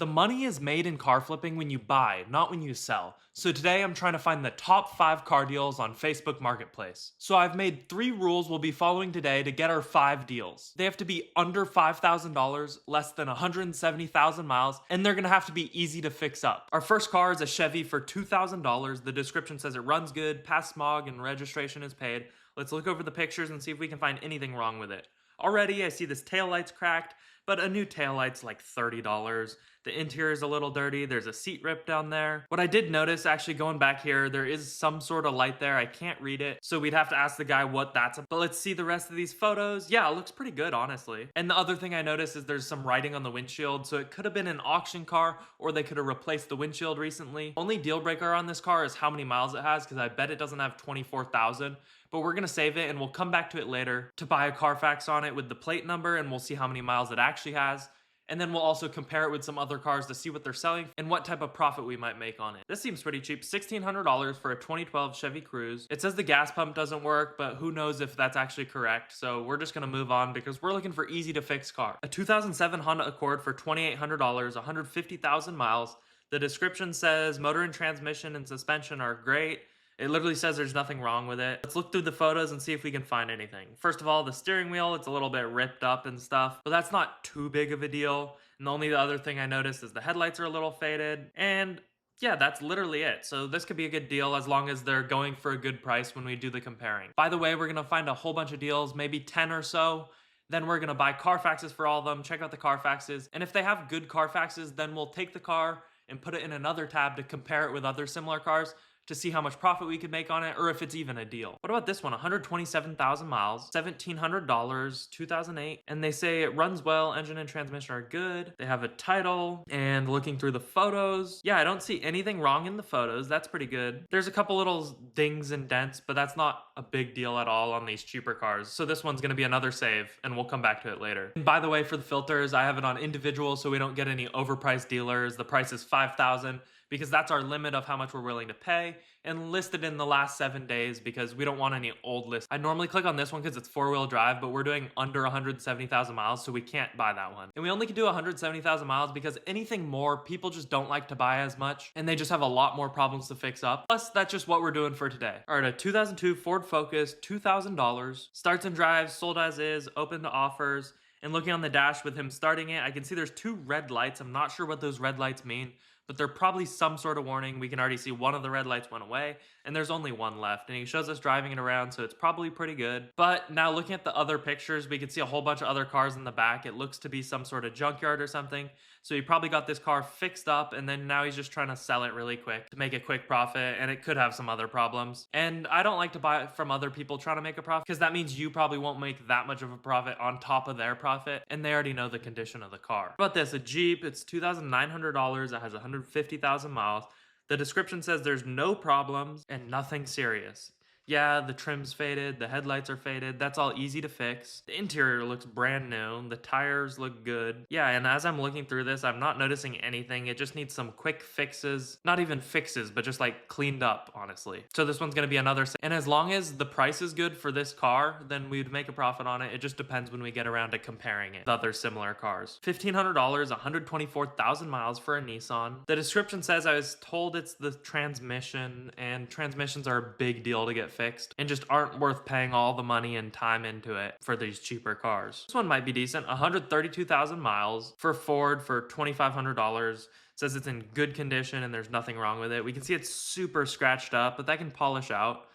The money is made in car flipping when you buy, not when you sell. So today I'm trying to find the top 5 car deals on Facebook Marketplace. So I've made 3 rules we'll be following today to get our 5 deals. They have to be under $5,000, less than 170,000 miles, and they're gonna have to be easy to fix up. Our first car is a Chevy for $2,000. The description says it runs good, passed smog, and registration is paid. Let's look over the pictures and see if we can find anything wrong with it. Already I see this taillight's cracked, but a new taillight's like $30. The interior is a little dirty. There's a seat rip down there. What I did notice, actually going back here, there is some sort of light there. I can't read it, so we'd have to ask the guy what that's about. But let's see the rest of these photos. Yeah, it looks pretty good, honestly. And the other thing I noticed is there's some writing on the windshield, so it could have been an auction car, or they could have replaced the windshield recently. Only deal breaker on this car is how many miles it has, because I bet it doesn't have 24,000. But we're gonna save it and we'll come back to it later to buy a Carfax on it with the plate number, and we'll see how many miles it actually has. And then we'll also compare it with some other cars to see what they're selling and what type of profit we might make on it. This seems pretty cheap, $1,600 for a 2012 Chevy Cruze. It says the gas pump doesn't work, but who knows if that's actually correct. So we're just gonna move on because we're looking for easy to fix car. A 2007 Honda Accord for $2,800, 150,000 miles. The description says motor and transmission and suspension are great. It literally says there's nothing wrong with it. Let's look through the photos and see if we can find anything. First of all, the steering wheel, it's a little bit ripped up and stuff, but that's not too big of a deal. And the only other thing I noticed is the headlights are a little faded, and yeah, that's literally it. So this could be a good deal as long as they're going for a good price when we do the comparing. By the way, we're gonna find a whole bunch of deals, maybe 10 or so. Then we're gonna buy Carfaxes for all of them, check out the Carfaxes. And if they have good Carfaxes, then we'll take the car and put it in another tab to compare it with other similar cars to see how much profit we could make on it, or if it's even a deal. What about this one? 127,000 miles, $1,700, 2008, and they say it runs well, engine and transmission are good. They have a title, and looking through the photos, yeah, I don't see anything wrong in the photos. That's pretty good. There's a couple little dings and dents, but that's not a big deal at all on these cheaper cars. So this one's gonna be another save, and we'll come back to it later. And by the way, for the filters, I have it on individual so we don't get any overpriced dealers. The price is $5,000. Because that's our limit of how much we're willing to pay, and listed in the last 7 days because we don't want any old lists. I normally click on this one because it's 4-wheel drive, but we're doing under 170,000 miles, so we can't buy that one. And we only can do 170,000 miles because anything more, people just don't like to buy as much, and they just have a lot more problems to fix up. Plus, that's just what we're doing for today. All right, a 2002 Ford Focus, $2,000. Starts and drives, sold as is, open to offers. And looking on the dash with him starting it, I can see there's 2 red lights. I'm not sure what those red lights mean, but they're probably some sort of warning. We can already see one of the red lights went away, and there's only one left. And he shows us driving it around, so it's probably pretty good. But now looking at the other pictures, we can see a whole bunch of other cars in the back. It looks to be some sort of junkyard or something. So he probably got this car fixed up, and then now he's just trying to sell it really quick to make a quick profit, and it could have some other problems. And I don't like to buy it from other people trying to make a profit, because that means you probably won't make that much of a profit on top of their profit, and they already know the condition of the car. But this, a Jeep, it's $2,900. It has 150,000 miles. The description says there's no problems and nothing serious. Yeah, the trim's faded, the headlights are faded, that's all easy to fix. The interior looks brand new, the tires look good. Yeah, and as I'm looking through this, I'm not noticing anything. It just needs some quick fixes. Not even fixes, but just like cleaned up, honestly. So this one's gonna be another, and as long as the price is good for this car, then we'd make a profit on it. It just depends when we get around to comparing it with other similar cars. $1,500, 124,000 miles for a Nissan. The description says I was told it's the transmission, and transmissions are a big deal to get fixed and just aren't worth paying all the money and time into it for these cheaper cars. This one might be decent, 132,000 miles for Ford for $2,500. Says it's in good condition and there's nothing wrong with it. We can see it's super scratched up, but that can polish out.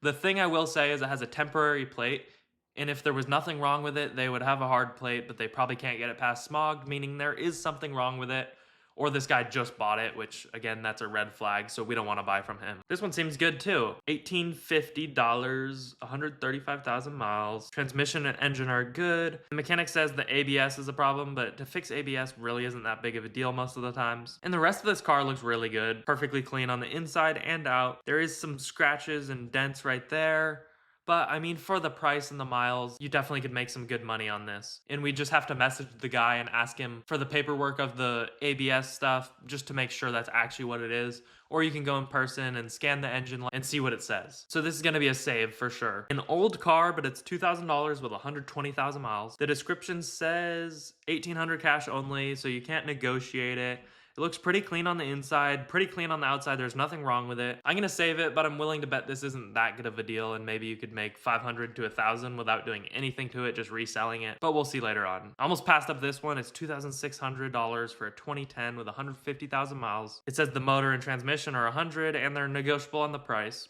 The thing I will say is it has a temporary plate, and if there was nothing wrong with it, they would have a hard plate, but they probably can't get it past smog, meaning there is something wrong with it. Or this guy just bought it, which again, that's a red flag, so we don't want to buy from him. This one seems good too. $1,850, 135,000 miles. Transmission and engine are good. The mechanic says the ABS is a problem, but to fix ABS really isn't that big of a deal most of the times. And the rest of this car looks really good. Perfectly clean on the inside and out. There is some scratches and dents right there. But I mean, for the price and the miles, you definitely could make some good money on this. And we just have to message the guy and ask him for the paperwork of the ABS stuff just to make sure that's actually what it is. Or you can go in person and scan the engine light and see what it says. So this is gonna be a save for sure. An old car, but it's $2,000 with 120,000 miles. The description says 1,800 cash only, so you can't negotiate it. It looks pretty clean on the inside, pretty clean on the outside. There's nothing wrong with it. I'm gonna save it, but I'm willing to bet this isn't that good of a deal, and maybe you could make 500 to 1,000 without doing anything to it, just reselling it. But we'll see later on. I almost passed up this one. It's $2,600 for a 2010 with 150,000 miles. It says the motor and transmission are 100, and they're negotiable on the price.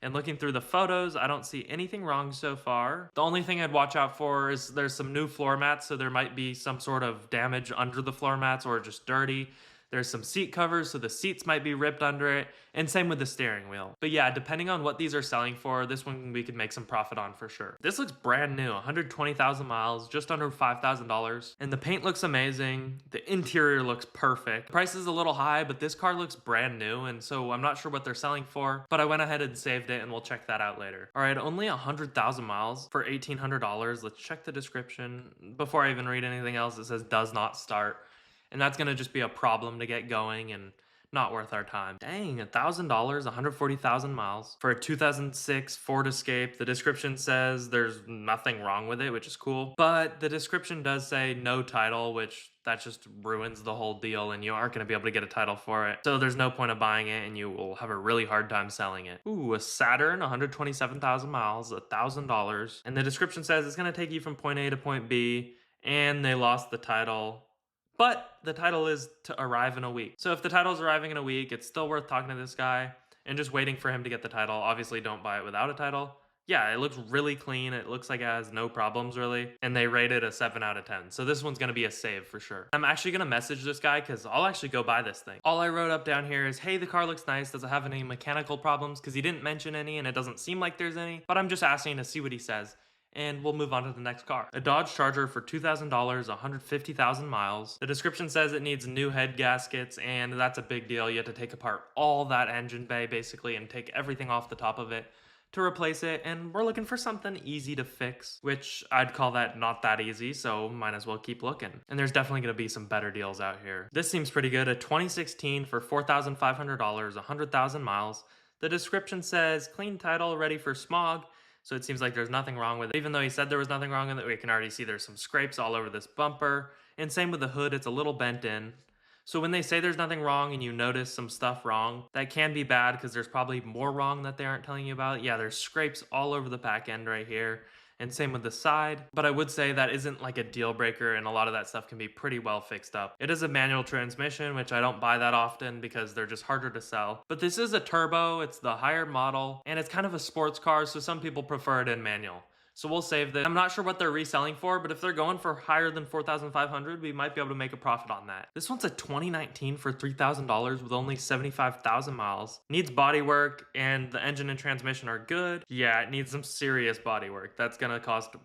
And looking through the photos, I don't see anything wrong so far. The only thing I'd watch out for is there's some new floor mats, so there might be some sort of damage under the floor mats or just dirty. There's some seat covers, so the seats might be ripped under it, and same with the steering wheel. But yeah, depending on what these are selling for, this one we could make some profit on for sure. This looks brand new, 120,000 miles, just under $5,000. And the paint looks amazing. The interior looks perfect. The price is a little high, but this car looks brand new, and so I'm not sure what they're selling for, but I went ahead and saved it, and we'll check that out later. All right, only 100,000 miles for $1,800. Let's check the description. Before I even read anything else, it says does not start. And that's gonna just be a problem to get going and not worth our time. Dang, $1,000, 140,000 miles for a 2006 Ford Escape. The description says there's nothing wrong with it, which is cool. But the description does say no title, which that just ruins the whole deal, and you aren't gonna be able to get a title for it. So there's no point of buying it, and you will have a really hard time selling it. Ooh, a Saturn, 127,000 miles, $1,000. And the description says it's gonna take you from point A to point B, and they lost the title. But the title is to arrive in a week. So if the title is arriving in a week, it's still worth talking to this guy and just waiting for him to get the title. Obviously, don't buy it without a title. Yeah, it looks really clean. It looks like it has no problems really. And they rate it a 7 out of 10. So this one's gonna be a save for sure. I'm actually gonna message this guy because I'll actually go buy this thing. All I wrote up down here is, hey, the car looks nice. Does it have any mechanical problems? Because he didn't mention any and it doesn't seem like there's any. But I'm just asking to see what he says. And we'll move on to the next car. A Dodge Charger for $2,000, 150,000 miles. The description says it needs new head gaskets, and that's a big deal. You have to take apart all that engine bay, basically, and take everything off the top of it to replace it, and we're looking for something easy to fix, which I'd call that not that easy, so might as well keep looking. And there's definitely gonna be some better deals out here. This seems pretty good. A 2016 for $4,500, 100,000 miles. The description says clean title, ready for smog. So it seems like there's nothing wrong with it. Even though he said there was nothing wrong with it, we can already see there's some scrapes all over this bumper. And same with the hood, it's a little bent in. So when they say there's nothing wrong and you notice some stuff wrong, that can be bad because there's probably more wrong that they aren't telling you about. Yeah, there's scrapes all over the back end right here. And same with the side. But I would say that isn't like a deal breaker, and a lot of that stuff can be pretty well fixed up. It is a manual transmission, which I don't buy that often because they're just harder to sell. But this is a turbo, it's the higher model, and it's kind of a sports car, so some people prefer it in manual. So we'll save this. I'm not sure what they're reselling for, but if they're going for higher than $4,500, we might be able to make a profit on that. This one's a 2019 for $3,000 with only 75,000 miles. Needs body work, and the engine and transmission are good. Yeah, it needs some serious body work. That's gonna cost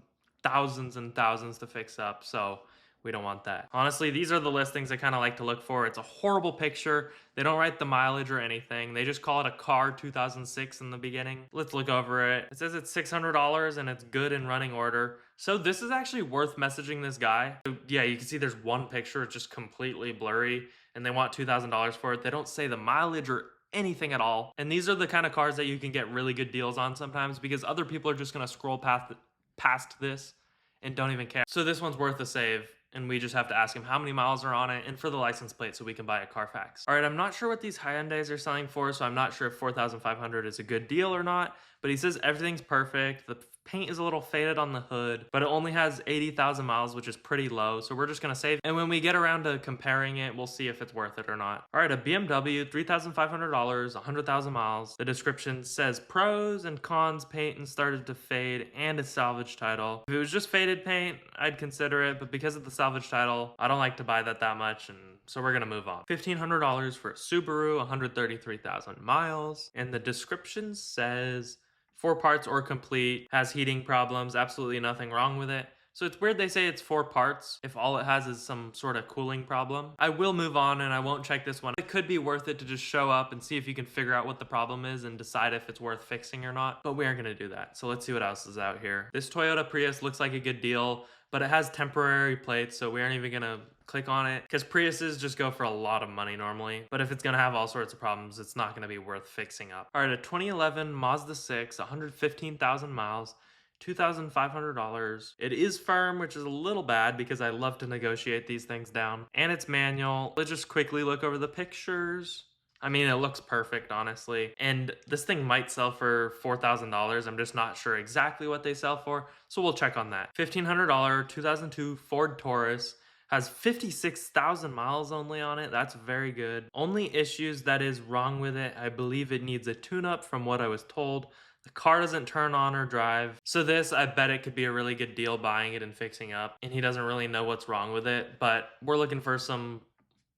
thousands and thousands to fix up, so we don't want that. Honestly, these are the listings I kind of like to look for. It's a horrible picture. They don't write the mileage or anything. They just call it a car 2006 in the beginning. Let's look over it. It says it's $600 and it's good in running order. So this is actually worth messaging this guy. So yeah, you can see there's one picture. It's just completely blurry and they want $2,000 for it. They don't say the mileage or anything at all. And these are the kind of cars that you can get really good deals on sometimes because other people are just gonna scroll past this and don't even care. So this one's worth a save. And we just have to ask him how many miles are on it and for the license plate so we can buy a Carfax. All right, I'm not sure what these Hyundais are selling for, so I'm not sure if 4,500 is a good deal or not, but he says everything's perfect. The paint is a little faded on the hood, but it only has 80,000 miles, which is pretty low, so we're just gonna save. And when we get around to comparing it, we'll see if it's worth it or not. All right, a BMW, $3,500, 100,000 miles. The description says pros and cons, paint and started to fade, and a salvage title. If it was just faded paint, I'd consider it, but because of the salvage title, I don't like to buy that much, and so we're gonna move on. $1,500 for a Subaru, 133,000 miles, and the description says 4 parts or complete, has heating problems, absolutely nothing wrong with it. So it's weird they say it's 4 parts if all it has is some sort of cooling problem. I will move on and I won't check this one. It could be worth it to just show up and see if you can figure out what the problem is and decide if it's worth fixing or not, but we aren't gonna do that. So let's see what else is out here. This Toyota Prius looks like a good deal, but it has temporary plates, so we aren't even gonna click on it because Priuses just go for a lot of money normally, but if it's gonna have all sorts of problems, it's not gonna be worth fixing up. All right, a 2011 Mazda 6, 115,000 miles, $2,500. It is firm, which is a little bad because I love to negotiate these things down. And it's manual. Let's just quickly look over the pictures. I mean, it looks perfect, honestly. And this thing might sell for $4,000. I'm just not sure exactly what they sell for. So we'll check on that. $1,500 2002 Ford Taurus. Has 56,000 miles only on it. That's very good. Only issues that is wrong with it, I believe it needs a tune-up from what I was told. The car doesn't turn on or drive. So this, I bet it could be a really good deal buying it and fixing up. And he doesn't really know what's wrong with it, but we're looking for some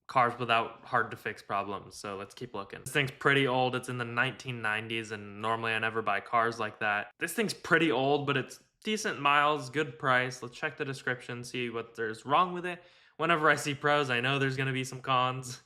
cars without hard to fix problems, so let's keep looking. This thing's pretty old. It's in the 1990s, and normally I never buy cars like that. This thing's pretty old, but it's decent miles, good price. Let's check the description, see what there's wrong with it. Whenever I see pros, I know there's gonna be some cons.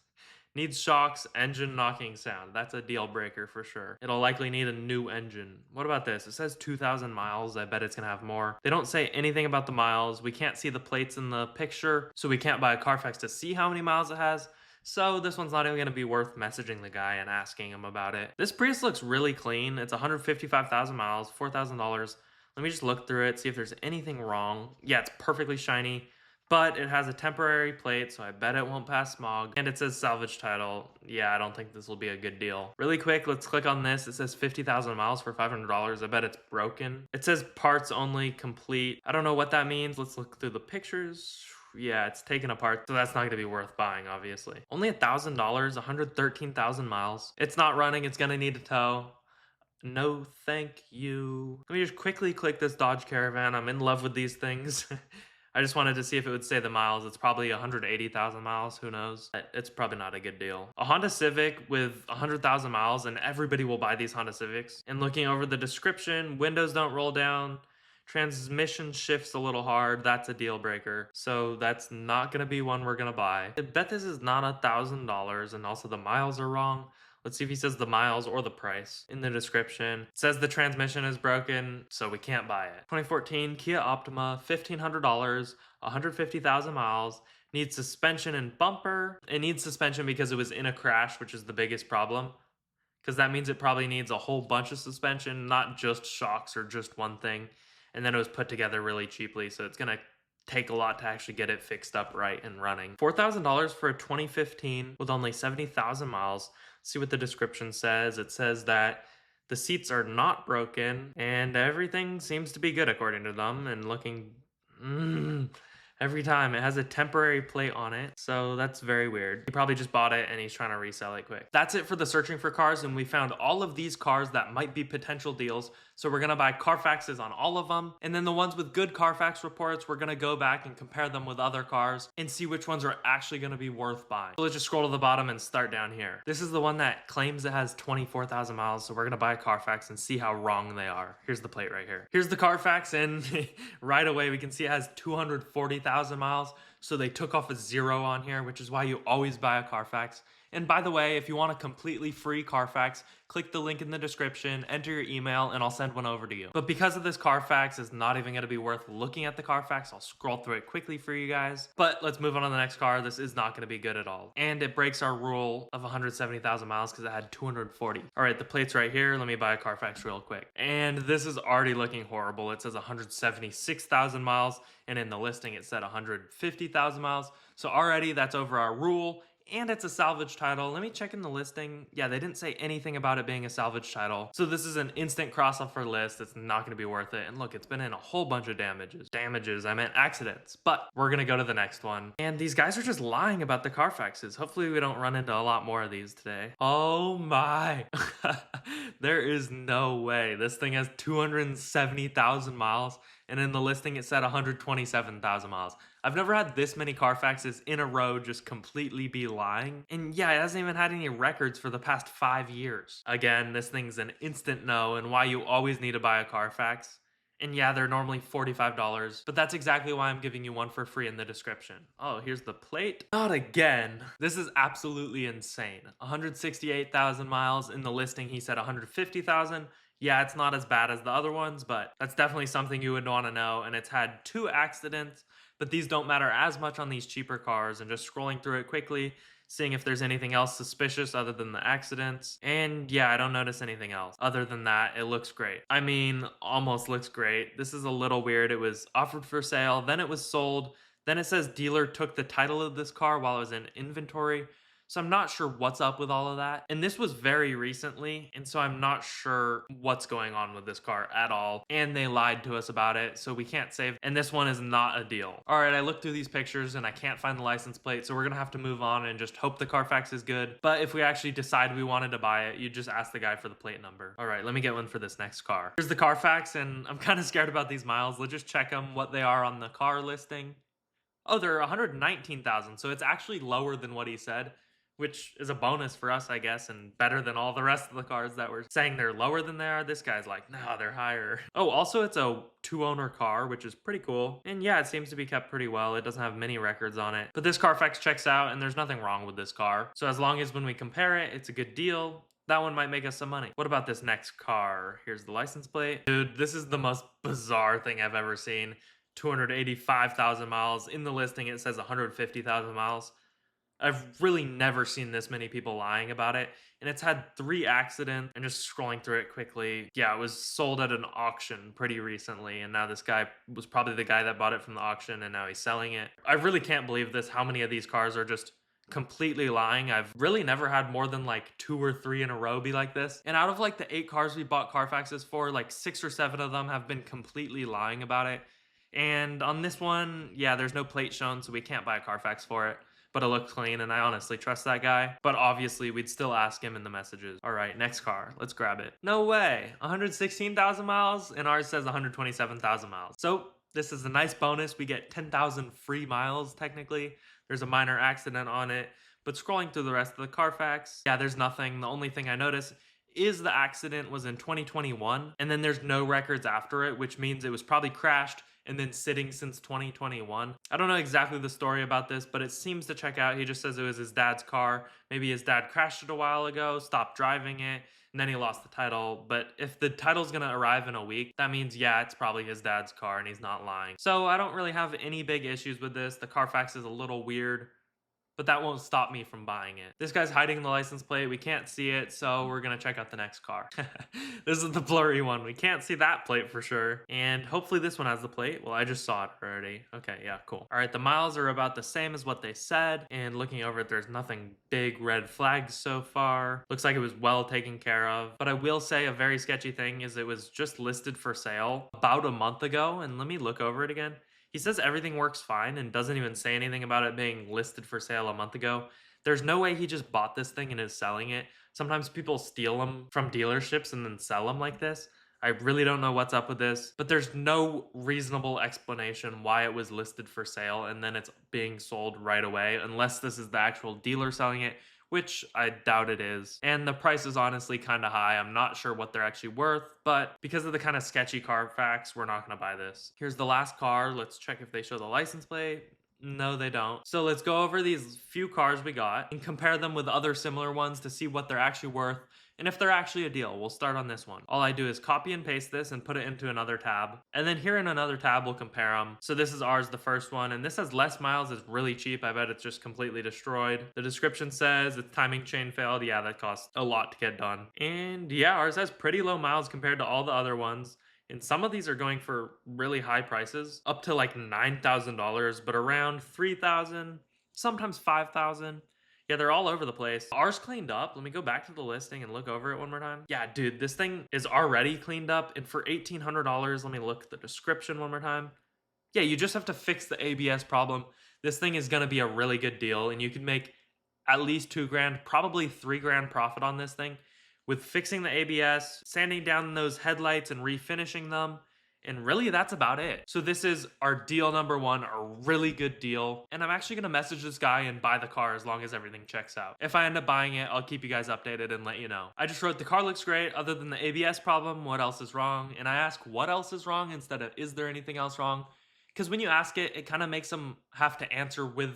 Needs shocks, engine knocking sound. That's a deal breaker for sure. It'll likely need a new engine. What about this? It says 2,000 miles. I bet it's gonna have more. They don't say anything about the miles. We can't see the plates in the picture, so we can't buy a Carfax to see how many miles it has. So this one's not even gonna be worth messaging the guy and asking him about it. This Prius looks really clean. It's 155,000 miles, $4,000. Let me just look through it, see if there's anything wrong. Yeah, it's perfectly shiny. But it has a temporary plate, so I bet it won't pass smog. And it says salvage title. Yeah, I don't think this will be a good deal. Really quick, let's click on this. It says 50,000 miles for $500. I bet it's broken. It says parts only complete. I don't know what that means. Let's look through the pictures. Yeah, it's taken apart, so that's not gonna be worth buying, obviously. Only $1,000, 113,000 miles. It's not running, it's gonna need a tow. No, thank you. Let me just quickly click this Dodge Caravan. I'm in love with these things. I just wanted to see if it would say the miles. It's probably 180,000 miles. Who knows? It's probably not a good deal. A Honda Civic with 100,000 miles, and everybody will buy these Honda Civics. And looking over the description, windows don't roll down. Transmission shifts a little hard. That's a deal breaker. So that's not going to be one we're going to buy. I bet this is not $1,000, and also the miles are wrong. Let's see if he says the miles or the price in the description. It says the transmission is broken, so we can't buy it. 2014 Kia Optima, $1,500, 150,000 miles. Needs suspension and bumper. It needs suspension because it was in a crash, which is the biggest problem. Because that means it probably needs a whole bunch of suspension, not just shocks or just one thing. And then it was put together really cheaply, so it's going to take a lot to actually get it fixed up right and running. $4,000 for a 2015 with only 70,000 miles. See what the description says. It says that the seats are not broken and everything seems to be good according to them, and looking every time. It has a temporary plate on it, so that's very weird. He probably just bought it and he's trying to resell it quick. That's it for the searching for cars, and we found all of these cars that might be potential deals. So we're gonna buy Carfaxes on all of them, and then the ones with good Carfax reports, we're gonna go back and compare them with other cars and see which ones are actually gonna be worth buying. So let's just scroll to the bottom and start down here. This is the one that claims it has 24,000 miles, so we're gonna buy a Carfax and see how wrong they are. Here's the plate right here. Here's the Carfax, and right away we can see it has 240,000 miles. So they took off a 0 on here, which is why you always buy a Carfax. And by the way, if you want a completely free Carfax, click the link in the description, enter your email, and I'll send one over to you. But because of this Carfax is not even going to be worth looking at the Carfax, I'll scroll through it quickly for you guys. But let's move on to the next car. This is not going to be good at all. And it breaks our rule of 170,000 miles because it had 240. All right, the plate's right here. Let me buy a Carfax real quick. And this is already looking horrible. It says 176,000 miles, and in the listing it said 150,000 miles. So already that's over our rule. And it's a salvage title. Let me check in the listing. Yeah, they didn't say anything about it being a salvage title. So this is an instant cross off our list. It's not gonna be worth it. And look, it's been in a whole bunch of damages. I meant accidents. But we're gonna go to the next one. And these guys are just lying about the Carfaxes. Hopefully we don't run into a lot more of these today. Oh my. There is no way. This thing has 270,000 miles. And in the listing it said 127,000 miles. I've never had this many Carfaxes in a row just completely be lying. And yeah, it hasn't even had any records for the past 5 years. Again, this thing's an instant no, and why you always need to buy a Carfax. And yeah, they're normally $45, but that's exactly why I'm giving you one for free in the description. Oh, here's the plate. Not again. This is absolutely insane. 168,000 miles. In the listing, he said 150,000. Yeah, it's not as bad as the other ones, but that's definitely something you would want to know. And it's had 2 accidents, but these don't matter as much on these cheaper cars. And just scrolling through it quickly, seeing if there's anything else suspicious other than the accidents. And yeah, I don't notice anything else. Other than that, it looks great. I mean, almost looks great. This is a little weird. It was offered for sale, then it was sold, then it says dealer took the title of this car while it was in inventory. So I'm not sure what's up with all of that. And this was very recently, and so I'm not sure what's going on with this car at all. And they lied to us about it, so we can't save. And this one is not a deal. All right, I looked through these pictures and I can't find the license plate, so we're gonna have to move on and just hope the Carfax is good. But if we actually decide we wanted to buy it, you just ask the guy for the plate number. All right, let me get one for this next car. Here's the Carfax, and I'm kind of scared about these miles. Let's just check them, what they are on the car listing. Oh, they're 119,000, so it's actually lower than what he said, which is a bonus for us, I guess, and better than all the rest of the cars that were saying they're lower than they are. This guy's like, no, they're higher. Oh, also it's a 2-owner car, which is pretty cool. And yeah, it seems to be kept pretty well. It doesn't have many records on it. But this Carfax checks out, and there's nothing wrong with this car. So as long as when we compare it, it's a good deal, that one might make us some money. What about this next car? Here's the license plate. Dude, this is the most bizarre thing I've ever seen. 285,000 miles. In the listing, it says 150,000 miles. I've really never seen this many people lying about it, and it's had 3 accidents. And just scrolling through it quickly, yeah, it was sold at an auction pretty recently, and now this guy was probably the guy that bought it from the auction, and now he's selling it. I really can't believe this, how many of these cars are just completely lying. I've really never had more than like 2 or 3 in a row be like this. And out of like the 8 cars we bought Carfaxes for, like 6 or 7 of them have been completely lying about it. And on this one, yeah, there's no plate shown, so we can't buy a Carfax for it. But it looked clean, and I honestly trust that guy. But obviously, we'd still ask him in the messages. All right, next car. Let's grab it. No way. 116,000 miles, and ours says 127,000 miles. So this is a nice bonus. We get 10,000 free miles, technically. There's a minor accident on it. But scrolling through the rest of the Carfax, yeah, there's nothing. The only thing I notice is the accident was in 2021, and then there's no records after it, which means it was probably crashed and then sitting since 2021. I don't know exactly the story about this, but it seems to check out. He just says it was his dad's car. Maybe his dad crashed it a while ago, stopped driving it, and then he lost the title. But if the title's gonna arrive in a week, that means, yeah, it's probably his dad's car and he's not lying. So I don't really have any big issues with this. The Carfax is a little weird, but that won't stop me from buying it. This guy's hiding the license plate. We can't see it, so we're gonna check out the next car. This is the blurry one. We can't see that plate for sure. And hopefully this one has the plate. Well, I just saw it already. Okay, yeah, cool. All right, the miles are about the same as what they said. And looking over it, there's nothing big red flags so far. Looks like it was well taken care of. But I will say a very sketchy thing is it was just listed for sale about a month ago. And let me look over it again. He says everything works fine and doesn't even say anything about it being listed for sale a month ago. There's no way he just bought this thing and is selling it. Sometimes people steal them from dealerships and then sell them like this. I really don't know what's up with this, but there's no reasonable explanation why it was listed for sale and then it's being sold right away, unless this is the actual dealer selling it, which I doubt it is. And the price is honestly kind of high. I'm not sure what they're actually worth, but because of the kind of sketchy Carfax, we're not gonna buy this. Here's the last car. Let's check if they show the license plate. No, they don't. So let's go over these few cars we got and compare them with other similar ones to see what they're actually worth and if they're actually a deal. We'll start on this one. All I do is copy and paste this and put it into another tab. And then here in another tab, we'll compare them. So this is ours, the first one, and this has less miles. It's really cheap. I bet it's just completely destroyed. The description says its timing chain failed. Yeah, that costs a lot to get done. And yeah, ours has pretty low miles compared to all the other ones. And some of these are going for really high prices, up to like $9,000, but around $3,000, sometimes $5,000. Yeah, they're all over the place. Ours cleaned up. Let me go back to the listing and look over it one more time. Yeah, dude, this thing is already cleaned up. And for $1,800, let me look at the description one more time. Yeah, you just have to fix the ABS problem. This thing is going to be a really good deal, and you can make at least $2,000, probably $3,000 profit on this thing with fixing the ABS, sanding down those headlights and refinishing them. And really, that's about it. So this is our deal number 1, a really good deal. And I'm actually gonna message this guy and buy the car as long as everything checks out. If I end up buying it, I'll keep you guys updated and let you know. I just wrote the car looks great other than the ABS problem, what else is wrong? And I ask what else is wrong instead of is there anything else wrong? Because when you ask it, it kind of makes them have to answer with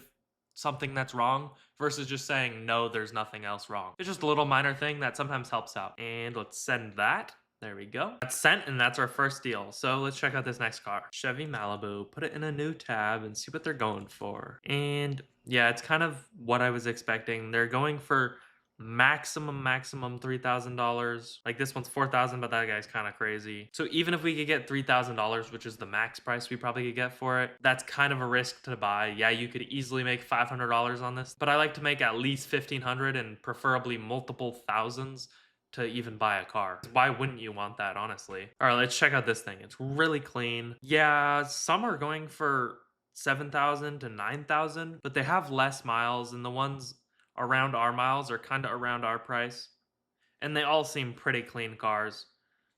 something that's wrong versus just saying no, there's nothing else wrong. It's just a little minor thing that sometimes helps out. And let's send that. There we go. That's sent, and that's our first deal. So let's check out this next car. Chevy Malibu. Put it in a new tab and see what they're going for. And yeah, it's kind of what I was expecting. They're going for maximum $3,000. Like this one's $4,000, but that guy's kind of crazy. So even if we could get $3,000, which is the max price we probably could get for it, that's kind of a risk to buy. Yeah, you could easily make $500 on this, but I like to make at least $1,500 and preferably multiple thousands to even buy a car. Why wouldn't you want that, honestly? All right, let's check out this thing. It's really clean. Yeah, some are going for 7,000 to 9,000, but they have less miles, and the ones around our miles are kind of around our price. And they all seem pretty clean cars.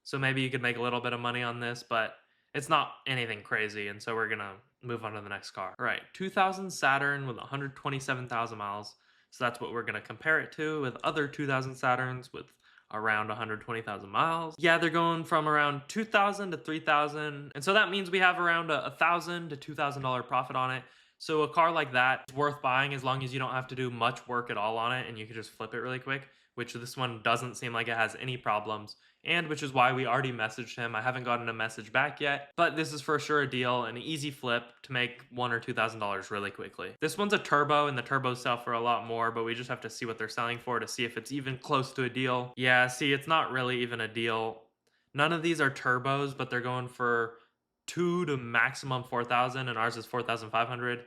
So maybe you could make a little bit of money on this, but it's not anything crazy, and so we're gonna move on to the next car. All right, 2000 Saturn with 127,000 miles. So that's what we're gonna compare it to with other 2000 Saturns with around 120,000 miles. Yeah, they're going from around 2,000 to 3,000. And so that means we have around a $1,000 to $2,000 profit on it. So a car like that is worth buying as long as you don't have to do much work at all on it and you can just flip it really quick, which this one doesn't seem like it has any problems, and which is why we already messaged him. I haven't gotten a message back yet, but this is for sure a deal, an easy flip to make $1,000 or $2,000 really quickly. This one's a turbo, and the turbos sell for a lot more, but we just have to see what they're selling for to see if it's even close to a deal. Yeah, see, it's not really even a deal. None of these are turbos, but they're going for 2 to maximum 4,000, and ours is 4,500.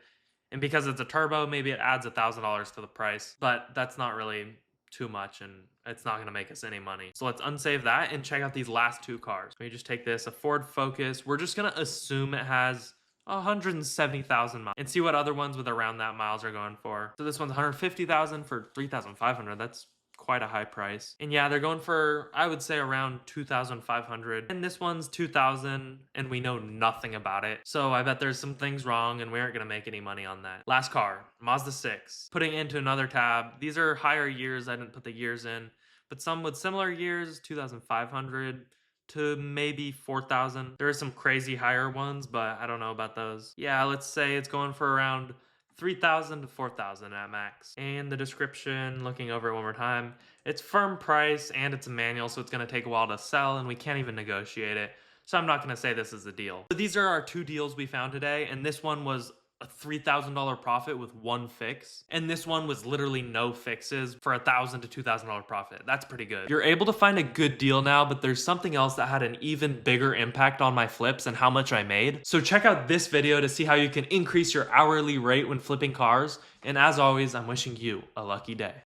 And because it's a turbo, maybe it adds $1,000 to the price, but that's not really too much, and it's not going to make us any money. So let's unsave that and check out these last two cars. We just take this, a Ford Focus. We're just going to assume it has 170,000 miles and see what other ones with around that miles are going for. So this one's 150,000 for 3,500. That's quite a high price. And yeah, they're going for, I would say, around 2,500. And this one's 2,000, and we know nothing about it. So I bet there's some things wrong, and we aren't gonna make any money on that. Last car, Mazda 6. Putting it into another tab. These are higher years. I didn't put the years in, but some with similar years, 2,500 to maybe 4,000. There are some crazy higher ones, but I don't know about those. Yeah, let's say it's going for around 3,000 to 4,000 at max. And the description, looking over it one more time, it's firm price and it's a manual, so it's gonna take a while to sell and we can't even negotiate it. So I'm not gonna say this is a deal. So these are our two deals we found today, and this one was a $3,000 profit with one fix, and this one was literally no fixes for $1,000 to $2,000 profit. That's pretty good. You're able to find a good deal now, but there's something else that had an even bigger impact on my flips and how much I made. So check out this video to see how you can increase your hourly rate when flipping cars. And as always, I'm wishing you a lucky day.